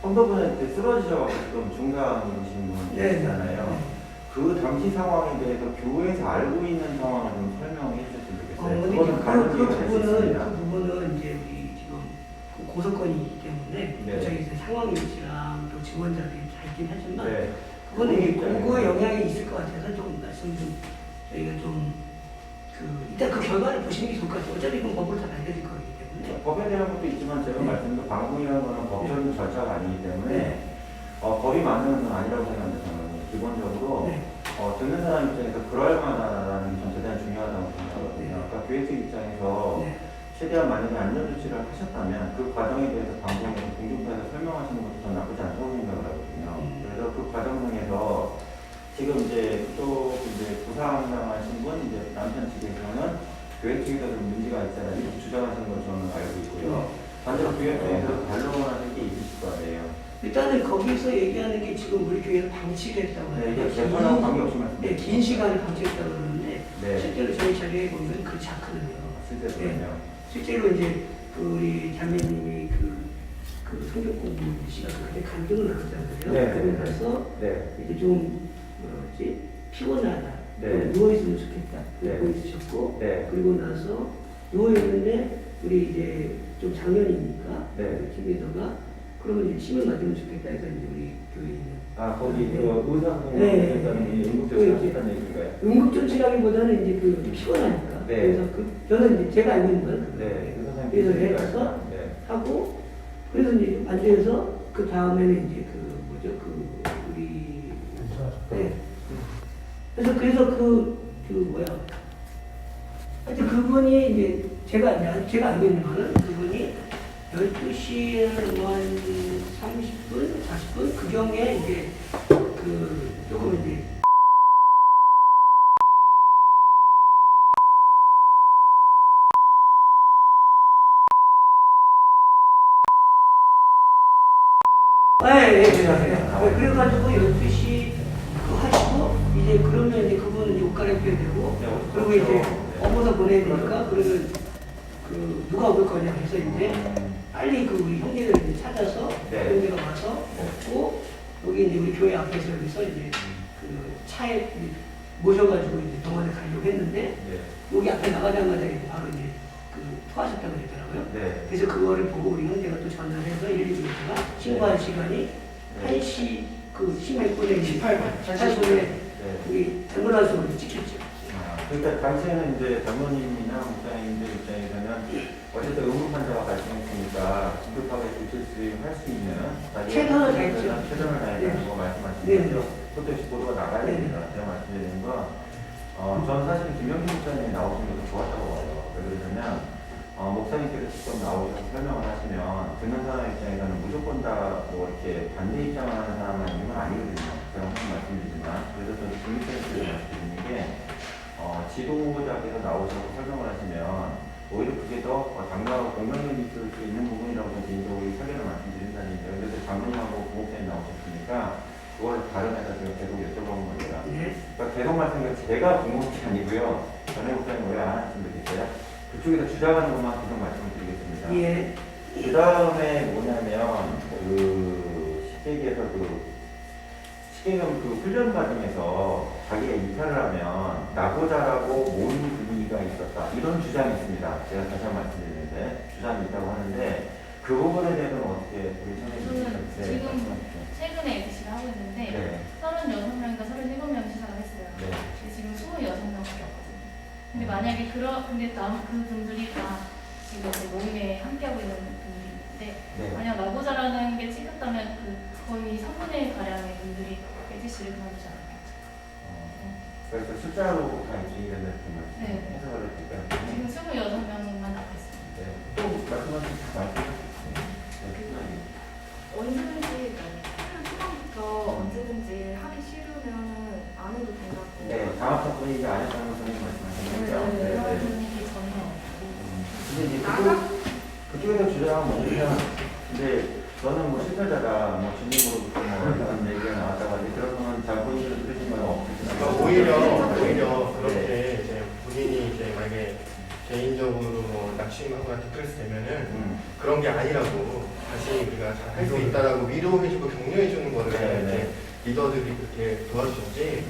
성도분한테 쓰러져 지금 중상이신 분 계시잖아요. 그 당시 상황에 대해서 교회에서 알고 있는 상황을 좀 설명해 주셨으면 좋겠어요. 그 부분은 이제 우리 지금 그 고소건이 있기 때문에 네. 저희 상황인지랑 또 증언자들이 다 있긴 하지만 네. 그거는 공고의 영향이 있을 것 같아서 좀 말씀 좀 저희가 좀 일단 그 결과를 보시는 게 좋을 것 같아요. 어차피 그건 법으로 다 밝혀질 거기 때문에. 법에 대한 것도 있지만 제가 말씀드린 방송이라는 거는 법적인 절차가 아니기 때문에 법이 맞는 건 아니라고 생각합니다. 저는 기본적으로 듣는 사람 입장에서 그럴 만하다는 게 전 대단히 중요하다고 생각하거든요. 그러니까 교회 측 입장에서 최대한 만약에 안전조치를 하셨다면 그 과정에 대해서 방송에서 공중파에서 설명하시는 것도 전 나쁘지 않다고 생각을 하거든요. 그래서 그 과정 중에서 지금 이제 그쪽 이제 부상당하신 분 이제 남편 측에서는 교회 측에서 좀 문제가 있잖아요. 이렇게 주장하시는 걸 저는 알고 있고요. 반대로 교회 측에서 반론하는 게 있으실 거예요. 일단은 거기서 얘기하는 게 지금 우리 교회에서 방치를 했다고 해요. 이게 재판하고 관계없이 말씀드립니다. 긴 시간을 방치했다고 그러는데 실제로 저희 자리에 보면 그렇지 않거든요. 실제로요. 실제로 이제 우리 자매님이 성경공부 씨가 그때 간증을 나왔잖아요. 그러고 나서 이제 좀 피곤하다. 누워있으면 좋겠다. 그러고 있으셨고 그리고 나서 누워있는데 우리 이제 좀 장년이니까 팀에다가 그러면 이제 침을 맞으면 좋겠다 해서 이제 우리 교회에 있는 거기 의사분이 응급조치를 하셨다는 얘기인가요? 응급조치라기보다는 이제 피곤하니까 그래서 저는 이제 제가 알고 있는 건 그래서 해서 하고 그래서 이제 앉아서 그 다음에는 이제 우리 그래서 하여튼 그분이 이제 제가 알고 있는 거는 그분이 12시에 한 30분, 40분 그 경에 이제 조금 이제 그래가지고 12시 하시고 이제 그러면 이제 그분은 이제 옷 갈아입혀야 되고 그리고 이제 업무서 보내야 되니까 그러면 누가 올 거냐 해서 이제 빨리 우리 형제들 이제 찾아서 형제가 와서 먹고 여기 이제 우리 교회 앞에서 여기서 이제 차에 모셔가지고 이제 병원에 가려고 했는데 여기 앞에 나가자마자 이제 바로 이제 토하셨다고 그랬더라고요. 그래서 그거를 보고 우리 형제가 또 전화를 해서 119가 신고할 시간이 1시 16분에 18분에 우리 앰뷸런스로 찍혔죠. 그러니까 당시에는 이제 장로님이나 목사님들 입장에서는 어쨌든 의무 환자가 발생했으니까 긴급하게 조치 수행할 수 있는 최선을 다했죠. 최선을 다했다는 거 말씀하시는데요. 그것도 역시 보도가 나가야 됩니다. 제가 말씀드리는 건 저는 사실 김영진 목사님이 나오신 것도 좋았다고 봐요. 왜 그러냐면 목사님께서 직접 나오셔서 설명을 하시면 듣는 사람 입장에서는 무조건 다 뭐 이렇게 반대 입장을 하는 사람만 있는 건 아니거든요. 제가 항상 말씀드리지만 그래서 저는 김 목사님께서 말씀드리는 게 지도자께서 나오셔서 설명을 하시면 오히려 그게 더 당당하고 공명력이 있을 수 있는 부분이라고 저는 개인적으로 이 설계를 말씀드린다는 얘기예요. 그래서 장로님하고 부목사님 나오셨으니까 그걸 발언해서 제가 계속 여쭤본 겁니다. 그러니까 계속 말씀드린 제가 궁금한 게 아니고요. 전에 목사님 왜 안 하셨으면 좋겠어요? 그쪽에서 주장하는 것만 계속 말씀을 드리겠습니다. 그 다음에 뭐냐면 식객에서 식객은 훈련 과정에서 자기가 이탈을 하면 나고자라고 모인 분위기가 있었다. 이런 주장이 있습니다. 제가 다시 한번 말씀드리는데 주장이 있다고 하는데 그 부분에 대해서는 어떻게 우리 선생님께서 지금 최근에 ABC를 하고 있는데 36명인가 37명 시작을 했어요. 근데 지금 26명밖에 없거든요. 근데 만약에 그분들이 다 지금 이제 모임에 함께하고 있는 분들인데 만약 나고자라는 게 찍혔다면 거의 3분의 1가량의 분들이 ABC를 그만두지 않았겠죠. 그래서 숫자로 다 인식이 된다 이렇게 해석을 했을까요? 지금 26명만 남아 있습니다. 또 말씀하신 언제든지 초반부터 언제든지 하기 싫으면 안 해도 된다고. 장학금 분위기 안 했다는 선생님 말씀하신 거죠? 그런 분위기 전혀 근데 이제 그쪽에서 주장은 뭐냐면 근데 저는 뭐 실패자가 주님으로부터 이런 얘기가 나왔다고 하는데 그러면 장본인들은 들으신 건 없으시나요? 오히려 그렇게 이제 본인이 이제 만약에 개인적으로 뭐 낙심하거나 디프레스 되면은 그런 게 아니라고 다시 우리가 잘 할 수 있다라고 위로해주고 격려해주는 거를 이제 리더들이 그렇게 도와주셨지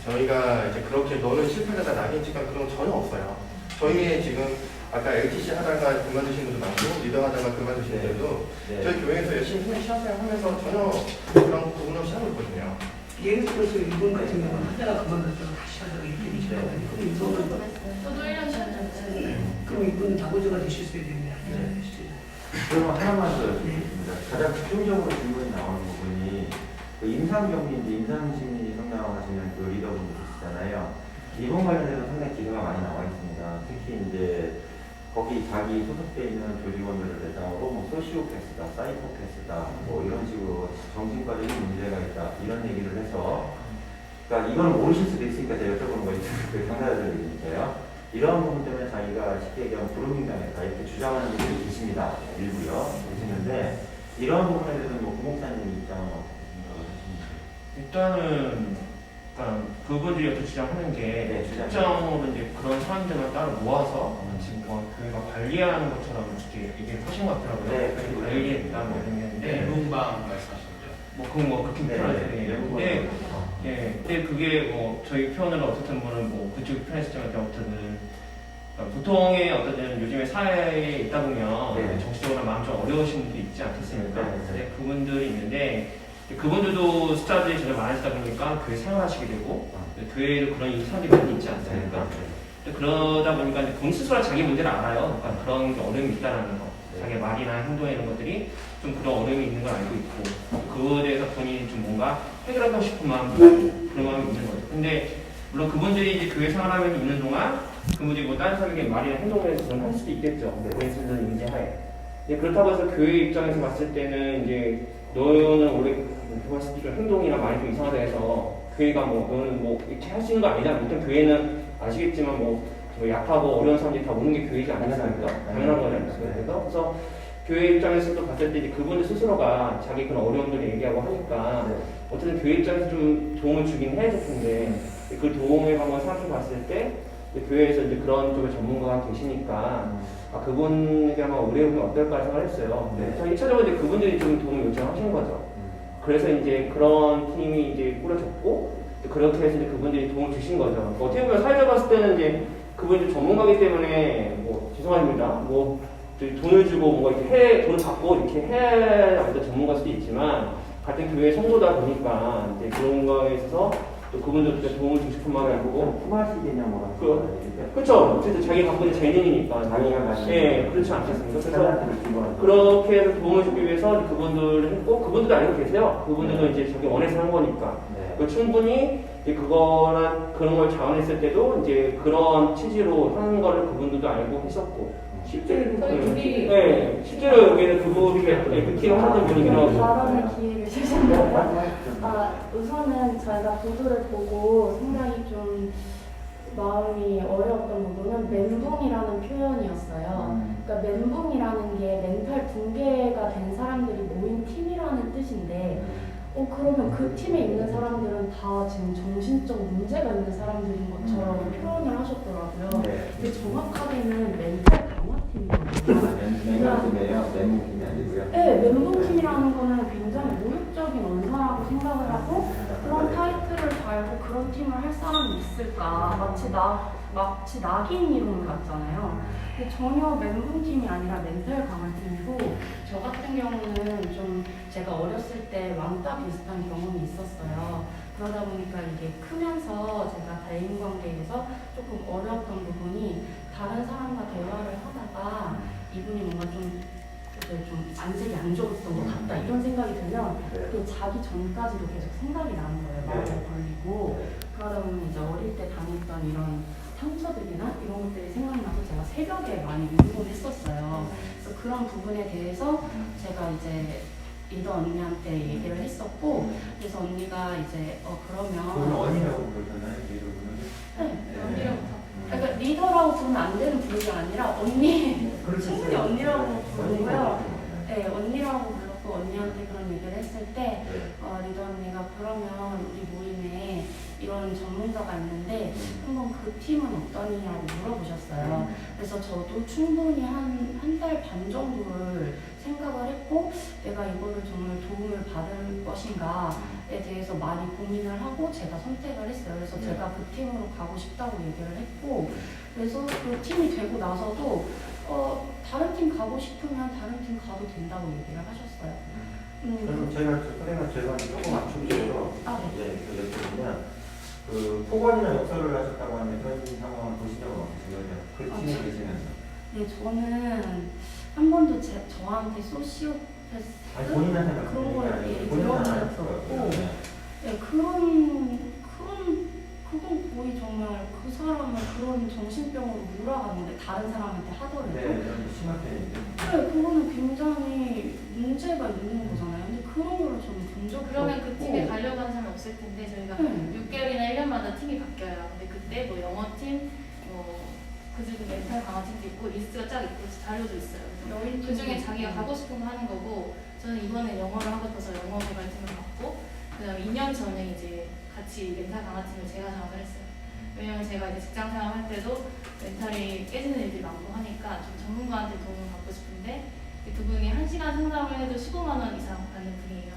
저희가 이제 그렇게 너는 실패자다 낙인 찍은 그런 건 전혀 없어요. 저희의 지금 아까 LTC 하다가 그만두신 분도 많고 리더 하다가 그만두신 분들도 저희 교회에서 열심히 시험생 하면서 전혀 그런 부분 없이 하고 있거든요. 예를 들어서 이분 같은 경우는 하다가 그만뒀다가 다시 하다가 이렇게 되시거든요. 그럼 이분은 저도 1년 지났잖아요. 그럼 이분은 다보조가 되실 수 있겠네요. 그러면 하나만 더 여쭙겠습니다. 가장 집중적으로 질문이 나오는 부분이 그 임상경리인지 임상심리 성장하시는 그 리더분들 계시잖아요. 이분 관련해서 상당히 기사가 많이 나와 있습니다. 특히 이제 거기 자기 소속돼 있는 조직원들을 대상으로 뭐 소시오패스다, 사이코패스다, 뭐 이런 식으로 정신과적인 문제가 있다 이런 얘기를 해서, 그러니까 이거는 모르실 수도 있으니까 제가 여쭤보는 거지 그 당사자들 얘기니까요. 이런 부분 때문에 자기가 쉽게 얘기하면 그루밍 당했다 이렇게 주장하는 분들이 계십니다. 일부요 계시는데 이런 부분에 대해서는 뭐 구목사님 입장은 어떻게 생각을 하십니까? 일단은 그러니까 그분들이 어떻게 주장하는 게 특정으로 이제 그런 사람들만 따로 모아서 지금 뭐 교회가 관리하는 것처럼 이렇게 얘기를 하신 것 같더라고요. 네, 관리했다 뭐 이런 게 있는데 문방 말씀하시는 거죠? 뭐 그건 뭐 그렇게 표현하는데 근데 그게 뭐 저희 표현으로 어쨌든 뭐는 뭐 그쪽이 표현했지만 어쨌든 그러니까 보통의 어떤 요즘에 사회에 있다 보면 정신적으로 마음 좀 어려우신 분들이 있지 않겠습니까? 근데 그분들이 있는데 그분들도 숫자들이 점점 많아지다 보니까 교회 생활하시게 되고 교회에도 그런 사람들이 많이 있지 않습니까? 그러다 보니까 이제 본 스스로 자기 문제를 알아요. 그러니까 그런 어려움이 있다는 거, 자기 말이나 행동에 이런 것들이 좀 그런 어려움이 있는 걸 알고 있고 그거에 대해서 본인이 좀 뭔가 해결하고 싶은 마음도 그런 마음이 있는 거죠. 근데 물론 그분들이 이제 교회 생활하면 있는 동안 그분들이 뭐 다른 사람에게 말이나 행동에 대해서 할 수도 있겠죠. 본인 스스로 인지하에. 그렇다고 해서 교회 입장에서 봤을 때는 이제 너는 원래 봤을 때 좀 행동이나 말이 좀 이상하다 해서 교회가 뭐 너는 뭐 이렇게 할 수 있는 거 아니다. 일단 교회는 아시겠지만 뭐 약하고 어려운 사람들이 다 오는 게 교회지 않습니까? 당연한 거잖아요. 그래서 교회 입장에서도 봤을 때 이제 그분들 스스로가 자기 그런 어려움들을 얘기하고 하니까 어쨌든 교회 입장에서 좀 도움을 주긴 해야 될 텐데 그 도움을 한번 생각해 봤을 때 교회에서 이제 그런 쪽의 전문가가 계시니까 그분에게 아마 의뢰하면 어떨까 생각을 했어요. 전 1차적으로 이제 그분들이 좀 도움을 요청하신 거죠. 그래서 이제 그런 팀이 이제 꾸려졌고 그렇게 해서 이제 그분들이 도움을 주신 거죠. 어떻게 보면 사회적 봤을 때는 이제 그분이 전문가이기 때문에 뭐 죄송합니다. 뭐 돈을 주고 뭔가 이렇게 돈을 받고 이렇게 해야 전문가일 수도 있지만 같은 교회 성도다 보니까 이제 그런 거에 있어서 또 그분들한테 도움을 주고 싶은 마음이 있고 품앗이겠냐 뭐 그렇죠. 어쨌든 자기 갖고 있는 재능이니까 그렇지 않겠습니까? 그래서 그렇게 해서 도움을 주기 위해서 그분들을 했고 그분들도 알고 계세요. 그분들도 이제 자기 원해서 한 거니까 충분히 이제 그런 걸 자원했을 때도 이제 그런 취지로 하는 거를 그분들도 알고 했었고 실제로 실제로 여기는 그분이 그 팀을 하는 분이기도 발언의 기회를 주셨는데 우선은 저희가 보도를 보고 상당히 좀 마음이 어려웠던 부분은 멘붕이라는 표현이었어요. 그러니까 멘붕이라는 게 멘탈 붕괴가 된 사람들이 모인 팀이라는 뜻인데 그러면 그 팀에 있는 사람들은 다 지금 정신적 문제가 있는 사람들인 것처럼 표현을 하셨더라고요. 근데 정확하게는 멘탈 강화팀이거든요. 멘붕팀이 아니고요. 네, 멘붕팀이라는 거는 굉장히 모욕적인 언사라고 생각을 하고 그런 타이틀을 달고 그런 팀을 할 사람이 있을까? 마치 낙인 이론 같잖아요. 근데 전혀 멘붕팀이 아니라 멘탈 강화팀이고 저 같은 경우는 좀 제가 어렸을 때 왕따 비슷한 경험이 있었어요. 그러다 보니까 이게 크면서 제가 대인관계에서 조금 어려웠던 부분이 다른 사람과 대화를 하다가 이분이 뭔가 좀 안색이 안 좋았던 것 같다 이런 생각이 들면 그 자기 전까지도 계속 생각이 나는 거예요. 마음에 걸리고 그러다 보면 이제 어릴 때 당했던 이런 상처들이나 이런 것들이 생각나서 제가 새벽에 많이 운동을 했었어요. 그래서 그런 부분에 대해서 제가 이제 리더 언니한테 얘기를 했었고 그래서 언니가 이제 그러면 언니라고 부르잖아요. 언니라고 그러니까 리더라고 부르면 안 되는 분위기가 아니라 언니 충분히 언니라고 부르고요. 네, 언니라고 불렀고 언니한테 그런 얘기를 했을 때 리더 언니가 그러면 우리 모임에 이런 전문가가 있는데 한번 그 팀은 어떠냐고 물어보셨어요. 그래서 저도 충분히 한 달 반 정도를 생각을 했고 내가 이거를 정말 도움을 받을 것인가에 대해서 많이 고민을 하고 제가 선택을 했어요. 그래서 제가 그 팀으로 가고 싶다고 얘기를 했고 그래서 그 팀이 되고 나서도 다른 팀 가고 싶으면 다른 팀 가도 된다고 얘기를 하셨어요. 그럼 제가 제가 조금 맞춤적으로 네. 이제 여쭤보면 그 토건이나 역설을 하셨다고 하는 그런 상황을 보신 적은 없으세요? 그 팀에 계시면서? 네, 저는 한 번도 저한테 소시오패스 본인한테 그런 걸 들어본 적도 없고 네, 그건 거의 정말 그 사람을 그런 정신병으로 몰아가는데 다른 사람한테 하더라도 네, 심각했는데. 네, 그거는 굉장히 문제가 있는 거잖아요. 근데 그런 걸 저는 본 적이 그러면 그 없고. 팀에 가려고 하는 사람이 없을 텐데 저희가 6개월이나 1년마다 팀이 바뀌어요. 근데 그때 뭐 영어팀, 그중에 멘탈 강화팀도 있고 리스트가 쫙 있고 자료도 있어요. 그 중에 자기가 가고 싶은 거 하는 거고 저는 이번에 영어를 하고 싶어서 영어 개발팀을 받고 그다음에 2년 전에 이제 같이 멘탈 강화팀을 제가 장악을 했어요. 왜냐면 제가 이제 직장 생활 할 때도 멘탈이 깨지는 일들이 많고 하니까 좀 전문가한테 도움을 받고 싶은데 그분이 1시간 상담을 해도 15만 원 이상 받는 분이에요.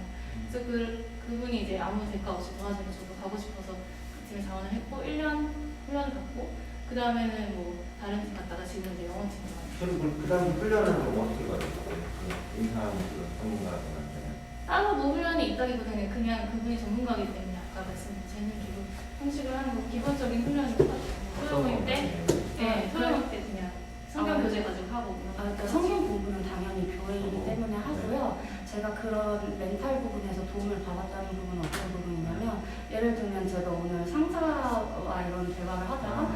그래서 그분이 이제 아무 대가 없이 도와주면 저도 가고 싶어서 그 팀에 자원을 했고 1년 훈련을 받고 그 다음에는 뭐 다른 팀 갔다가 지금 이제 영어팀으로 가요. 그럼 그 다음 훈련은 좀 어떻게 받으셨어요? 인사 전문가분한테. 따로 뭐 훈련이 있다기보다는 그냥 그분이 전문가이기 때문에 아까 말씀드린 재능기로 형식을 하는 거 기본적인 훈련이 똑같아요. 토요일 때, 네, 토요일 때 그냥 성경 교재 가지고 하고. 그러니까 성경 공부는 당연히 교회이기 때문에 하고요. 제가 그런 멘탈 부분에서 도움을 받았다는 부분은 어떤 부분이냐면 예를 들면 제가 오늘 상사와 이런 대화를 하다가